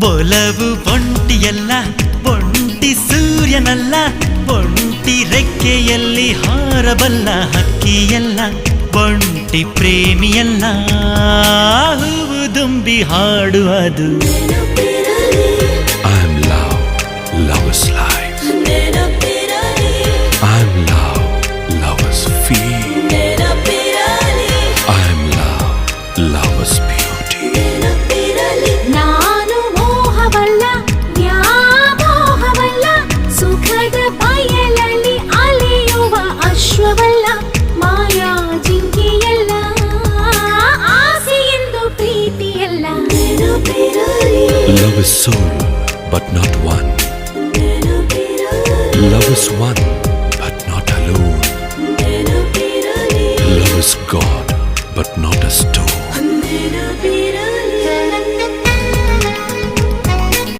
ಒಲವು ಒಂಟಿಯಲ್ಲ, ಒಂಟಿ ಸೂರ್ಯನಲ್ಲ, ಒಂಟಿ ರೆಕ್ಕೆಯಲ್ಲಿ ಹಾರಬಲ್ಲ ಹಕ್ಕಿಯಲ್ಲ, ಒಂಟಿ ಪ್ರೇಮಿಯಲ್ಲ, ಹೂವು ದುಂಬಿ ಹಾಡುವುದು. I am love, love is life. I am love, love is feel. I am love, love is beauty. ನಾನು ಮೋಹವಲ್ಲ, ವ್ಯಾಮೋಹವಲ್ಲ, ಸುಖದ ಬಯಲಲ್ಲಿ ಅಲೆಯುವ ಅಶ್ವವಲ್ಲ, ಮಾಯಾ ಜಿಂಕೆಯಲ್ಲ, ಆಸೆಯೆಂದು ಪ್ರೀತಿಯಲ್ಲ. Love is soul, but not one. Love is one, but not alone. Love is God, but not a stone.